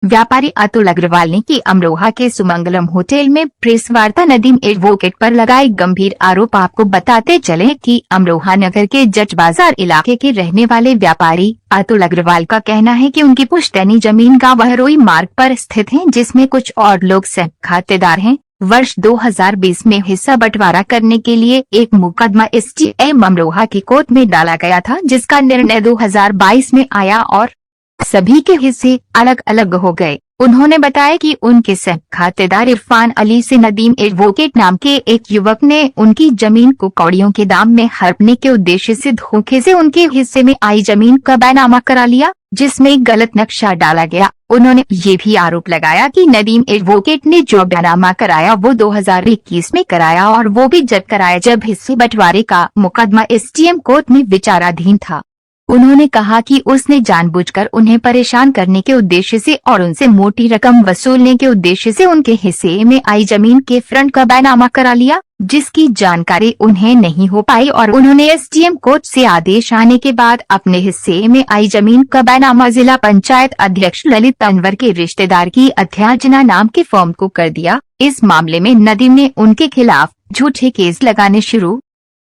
व्यापारी अतुल अग्रवाल ने की अमरोहा के सुमंगलम होटल में प्रेस वार्ता। नदीम एडवोकेट पर लगाए गंभीर आरोप। आपको बताते चले कि अमरोहा नगर के जज बाजार इलाके के रहने वाले व्यापारी अतुल अग्रवाल का कहना है कि उनकी पुश्तैनी जमीन का बहरोई मार्ग पर स्थित है, जिसमें कुछ और लोग सह खातेदार हैं। वर्ष 2020 में हिस्सा बंटवारा करने के लिए एक मुकदमा एसडीएम अमरोहा की कोर्ट में डाला गया था, जिसका निर्णय 2022 में आया और सभी के हिस्से अलग अलग हो गए। उन्होंने बताया कि उनके सह खातेदार इरफान अली से नदीम एडवोकेट नाम के एक युवक ने उनकी जमीन को कौड़ियों के दाम में हड़पने के उद्देश्य से धोखे से उनके हिस्से में आई जमीन का बैनामा करा लिया, जिसमें गलत नक्शा डाला गया। उन्होंने ये भी आरोप लगाया कि नदीम एडवोकेट ने जो बैनामा कराया वो 2021 में कराया, और वो भी जब कराया जब हिस्से बंटवारे का मुकदमा एसडीएम कोर्ट में विचाराधीन था। उन्होंने कहा कि उसने जानबूझकर उन्हें परेशान करने के उद्देश्य से और उनसे मोटी रकम वसूलने के उद्देश्य से उनके हिस्से में आई जमीन के फ्रंट का बैनामा करा लिया, जिसकी जानकारी उन्हें नहीं हो पाई, और उन्होंने एसडीएम कोर्ट से आदेश आने के बाद अपने हिस्से में आई जमीन का बैनामा जिला पंचायत अध्यक्ष ललित अनवर के रिश्तेदार की अध्यार्चना नाम के फर्म को कर दिया। इस मामले में नदीम ने उनके खिलाफ झूठे केस लगाने शुरू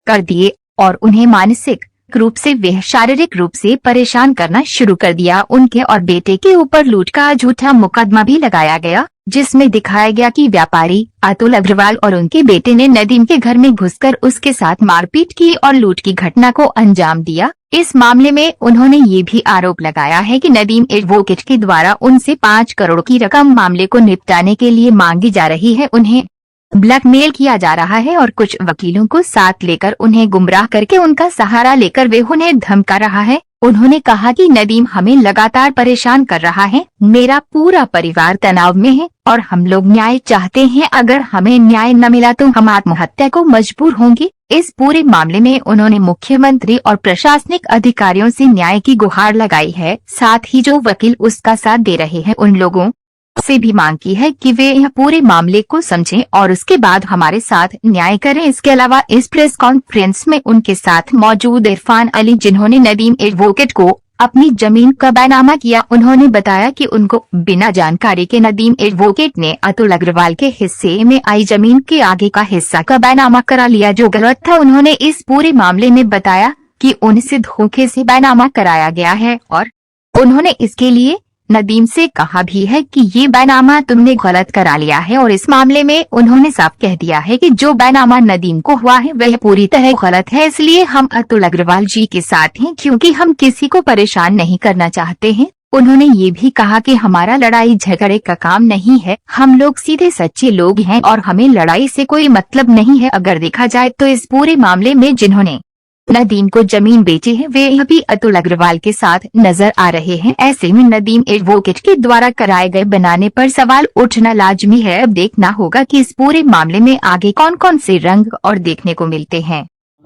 कर दिए और उन्हें मानसिक रूप से व शारीरिक रूप से परेशान करना शुरू कर दिया। उनके और बेटे के ऊपर लूट का झूठा मुकदमा भी लगाया गया, जिसमें दिखाया गया कि व्यापारी अतुल अग्रवाल और उनके बेटे ने नदीम के घर में घुसकर उसके साथ मारपीट की और लूट की घटना को अंजाम दिया। इस मामले में उन्होंने ये भी आरोप लगाया है कि नदीम एडवोकेट के द्वारा उनसे 5 करोड़ की रकम मामले को निपटाने के लिए मांगी जा रही है। उन्हें ब्लैकमेल किया जा रहा है और कुछ वकीलों को साथ लेकर उन्हें गुमराह करके उनका सहारा लेकर वे उन्हें धमका रहा है। उन्होंने कहा कि नदीम हमें लगातार परेशान कर रहा है, मेरा पूरा परिवार तनाव में है और हम लोग न्याय चाहते हैं। अगर हमें न्याय न मिला तो हम आत्महत्या को मजबूर होंगे। इस पूरे मामले में उन्होंने मुख्यमंत्री और प्रशासनिक अधिकारियों से न्याय की गुहार लगाई है। साथ ही जो वकील उसका साथ दे रहे हैं उन लोगों से भी मांग की है कि वे यह पूरे मामले को समझें और उसके बाद हमारे साथ न्याय करें। इसके अलावा इस प्रेस कॉन्फ्रेंस में उनके साथ मौजूद इरफान अली, जिन्होंने नदीम एडवोकेट को अपनी जमीन का बैनामा किया, उन्होंने बताया कि उनको बिना जानकारी के नदीम एडवोकेट ने अतुल अग्रवाल के हिस्से में आई जमीन के आगे का हिस्सा का बैनामा करा लिया, जो गलत था। उन्होंने इस पूरे मामले में बताया कि उनसे धोखे से बैनामा कराया गया है और उन्होंने इसके लिए नदीम से कहा भी है कि ये बैनामा तुमने गलत करा लिया है, और इस मामले में उन्होंने साफ कह दिया है कि जो बैनामा नदीम को हुआ है वह पूरी तरह गलत है। इसलिए हम अतुल अग्रवाल जी के साथ हैं, क्योंकि हम किसी को परेशान नहीं करना चाहते हैं। उन्होंने ये भी कहा कि हमारा लड़ाई झगड़े का काम नहीं है, हम लोग सीधे सच्चे लोग हैं और हमें लड़ाई से कोई मतलब नहीं है। अगर देखा जाए तो इस पूरे मामले में जिन्होंने नदीम को जमीन बेची है वे अभी अतुल अग्रवाल के साथ नजर आ रहे हैं। ऐसे में नदीम एडवोकेट के द्वारा कराए गए बनाने पर सवाल उठना लाजमी है। अब देखना होगा कि इस पूरे मामले में आगे कौन कौन से रंग और देखने को मिलते हैं।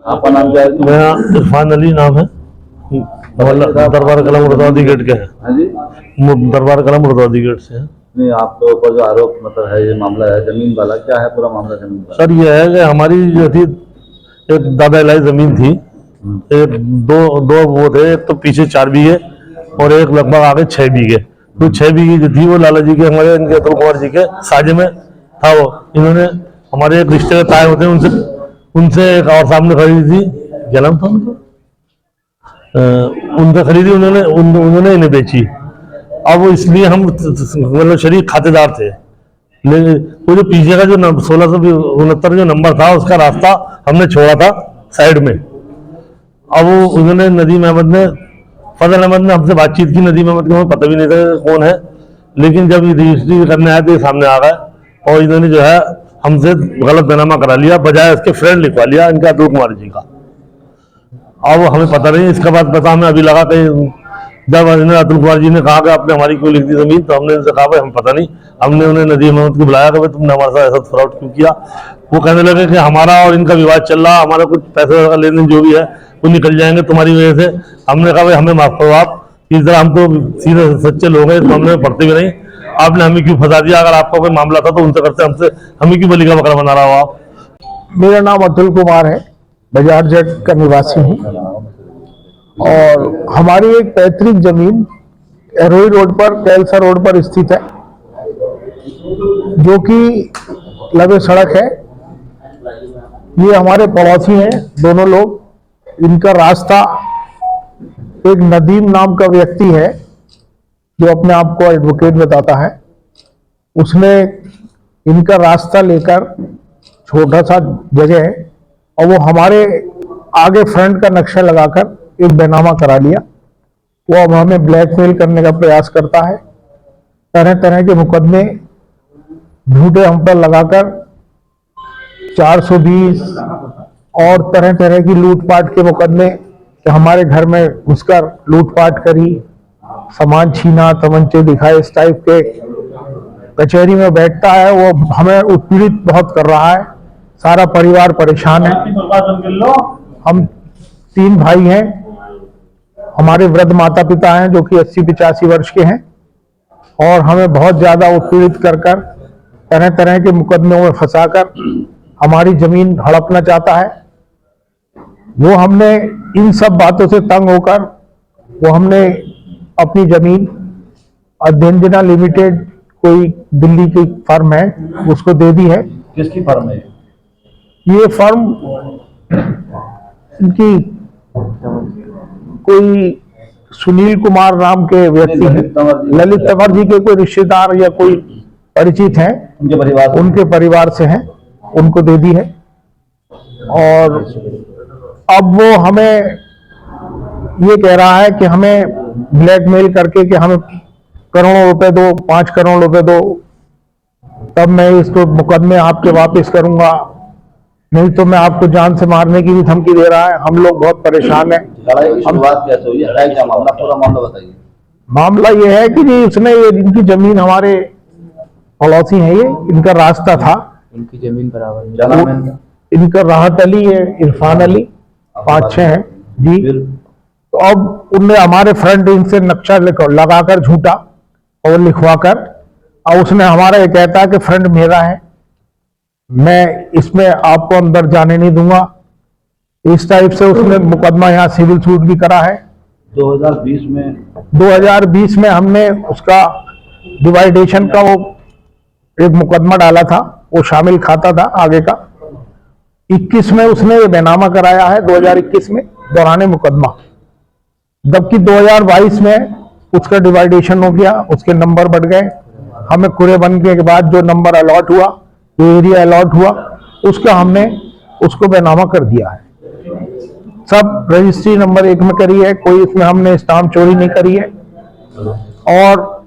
आपका नाम क्या है? मेरा इरफान अली नाम है। दरबार कला मुर्दाबादी गेट के है। हाँ जी, दरबार कला मुर्दाबादी गेट से है। नहीं, आपके ऊपर जो आरोप मतलब है, ये मामला है जमीन वाला, क्या है पूरा मामला जमीन का? सर ये है कि हमारी जो थी एक दादा इलाई जमीन थी, एक दो वो थे, एक तो पीछे 4 बीघे और एक लगभग आगे 6 बीघे। तो 6 बीघे जो थी वो लाला जी के, हमारे इनके अतुल कुमार जी के साझे में था। वो इन्होंने हमारे एक रिश्ते के ताए होते हैं, उनसे एक और सामने खरीदी थी, क्या नाम था उनका, उनसे खरीदी, उन्होंने इन्हें बेची। अब इसलिए हम मतलब शरीक खातेदार थे, लेकिन वो जो पीछे का जो 1669 जो नंबर था उसका रास्ता हमने छोड़ा था साइड में। अब वो उन्होंने नदीम अहमद ने, फजल अहमद ने हमसे बातचीत की। नदीम अहमद को हमें पता भी नहीं था कौन है, लेकिन जब रजिस्ट्री करने आए तो ये सामने आ गए और इन्होंने जो है हमसे गलत बैनामा करा लिया, बजाय उसके फ्रेंड लिखवा लिया इनका अतुल कुमार जी का। अब हमें पता नहीं, इसका बाद पता हमें अभी लगा कि जब अतुल कुमार जी ने कहा कि आपने हमारी क्यों लिख दी जमीन, तो हमने उनसे कहा भाई हमें पता नहीं। हमने उन्हें नदीम अहमद को बुलाया कि भाई तुमने हमारे साथ ऐसा फ्रॉड क्यों किया। वो कहने लगे कि हमारा और इनका विवाद चल रहा, हमारा कुछ पैसे का लेन देन जो भी है वो निकल जाएंगे तुम्हारी वजह से। हमने कहा भाई हमें माफ करो, आप इस तरह, हम तो सीधे सच्चे लोग हैं, इस मामले में पढ़ते भी नहीं, आपने हमें क्यों फंसा दिया। अगर आपका कोई मामला था तो उनसे करते, हमसे हमें क्यों बलि का बकरा बना रहा हो आप। मेरा नाम अतुल कुमार है, बाजार जेट का निवासी हूँ और हमारी एक पैतृक जमीन एरोई रोड पर, कैलसा रोड पर स्थित है, जो कि लगे सड़क है। ये हमारे पड़ोसी हैं दोनों लोग। इनका रास्ता, एक नदीम नाम का व्यक्ति है जो अपने आप को एडवोकेट बताता है, उसने इनका रास्ता लेकर, छोटा सा जगह है, और वो हमारे आगे फ्रंट का नक्शा लगाकर एक बैनामा करा लिया। वो अब हमें ब्लैकमेल करने का प्रयास करता है, तरह तरह के मुकदमे झूठे हम पर लगाकर 420 और तरह तरह की लूटपाट के मुकदमे, कि हमारे घर में घुसकर लूटपाट करी, सामान छीना, तमंचे दिखाए, इस टाइप के कचहरी में बैठता है। वो हमें उत्पीड़ित बहुत कर रहा है, सारा परिवार परेशान है। हम 3 भाई हैं, हमारे वृद्ध माता पिता हैं जो कि 80-85 वर्ष के हैं, और हमें बहुत ज्यादा उत्पीड़ित कर तरह तरह के मुकदमों में फंसाकर हमारी जमीन हड़पना चाहता है। वो हमने इन सब बातों से तंग होकर वो हमने अपनी जमीन अध्यंजना लिमिटेड, कोई दिल्ली की फर्म है, उसको दे दी है। किसकी फर्म है? ये फर्म इनकी कोई सुनील कुमार नाम के व्यक्ति हैं, ललित तंवर जी के कोई रिश्तेदार या कोई परिचित हैं, उनके परिवार से हैं, उनको दे दी है। और अब वो हमें ये कह रहा है कि हमें ब्लैकमेल करके कि हमें करोड़ों रुपए दो, 5 करोड़ रुपए दो, तब मैं इसको मुकदमे आपके वापस करूंगा, नहीं तो मैं आपको जान से मारने की भी धमकी दे रहा है। हम लोग बहुत परेशान हैं। लड़ाई की शुरुआत कैसे हुई? है क्या मामला? पूरा मामला बताइए। मामला ये है कि जी उसने, ये इनकी जमीन, हमारे पड़ोसी हैं, ये इनका रास्ता था, इनकी जमीन बराबर है। क्या नाम है इनका? इनका राहत अली है, इरफान अली, 5-6 हैं जी। तो अब उनने हमारे फ्रंट इनसे नक्शा लगाकर झूठा और लिखवाकर, और उसने हमारा ये कहता है कि फ्रंट मेरा है, मैं इसमें आपको अंदर जाने नहीं दूंगा, इस टाइप से उसने मुकदमा यहाँ सिविल सूट भी करा है। 2020 में हमने उसका डिवाइडेशन का वो एक मुकदमा डाला था, वो शामिल खाता था आगे का। 21 में उसने ये बैनामा कराया है, 2021 में दौराने मुकदमा, जबकि 2022 में उसका डिवाइडेशन हो गया, उसके नंबर बढ़ गए। हमें कुरे बनने के बाद जो नंबर अलॉट हुआ, जो एरिया अलॉट हुआ, उसका हमने उसको बैनामा कर दिया है। सब रजिस्ट्री नंबर 1 में करी है, कोई इसमें हमने स्टाम्प चोरी नहीं करी है। और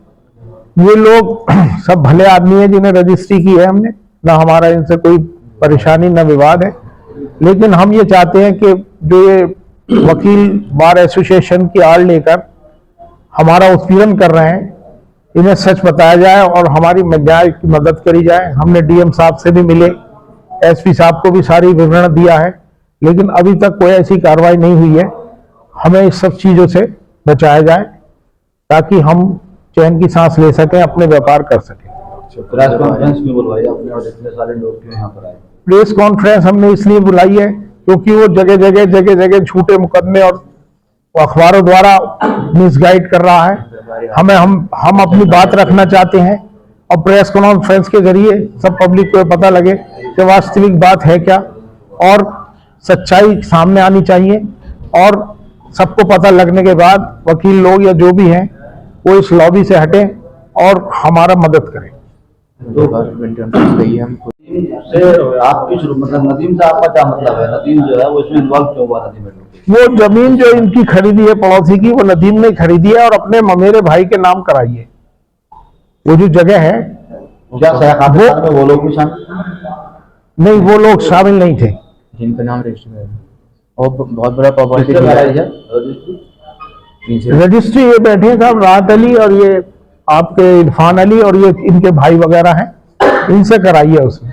ये लोग सब भले आदमी हैं जिन्हें रजिस्ट्री की है हमने, ना हमारा इनसे कोई परेशानी ना विवाद है। लेकिन हम ये चाहते हैं कि जो ये वकील बार एसोसिएशन की आड़ लेकर हमारा उत्पीड़न कर रहे हैं, इन्हें सच बताया जाए और हमारी न्याय की मदद करी जाए। हमने डीएम साहब से भी मिले, एसपी साहब को भी सारी विवरण दिया है, लेकिन अभी तक कोई ऐसी कार्रवाई नहीं हुई है। हमें इस सब चीजों से बचाया जाए ताकि हम चैन की सांस ले सकें, अपने व्यापार कर सकें। प्रेस कॉन्फ्रेंस क्यों बुलवाई आपने और इतने सारे लोग क्यों यहाँ पर आए? प्रेस कॉन्फ्रेंस हमने इसलिए बुलाई है क्योंकि वो जगह जगह झूठे मुकदमे और अखबारों द्वारा मिसगाइड कर रहा है हमें। हम अपनी बात रखना चाहते हैं और प्रेस कॉन्फ्रेंस के जरिए सब पब्लिक को पता लगे कि वास्तविक बात है क्या, और सच्चाई सामने आनी चाहिए। और सबको पता लगने के बाद वकील लोग या जो भी हैं वो इस लॉबी से हटें और हमारा मदद करें। से आपकी शुरू, मतलब नदीम से आपका क्या मतलब है? नदीम जो है वो इसमें इन्वॉल्व क्यों हुआ? नदीम वो जमीन जो इनकी खरीदी है पड़ोसी की, वो नदीम ने खरीदी है और अपने मेरे भाई के नाम कराई है। वो जो जगह है, क्या वो लोग भी शामिल? नहीं, वो लोग शामिल नहीं थे जिनका नाम रजिस्टर है, और बहुत बड़ा प्रॉपर्टी रजिस्ट्री। ये बैठे हैं साहब, राहत अली और ये आपके इरफान अली और ये इनके भाई वगैरह हैं, इनसे कराई है उसने।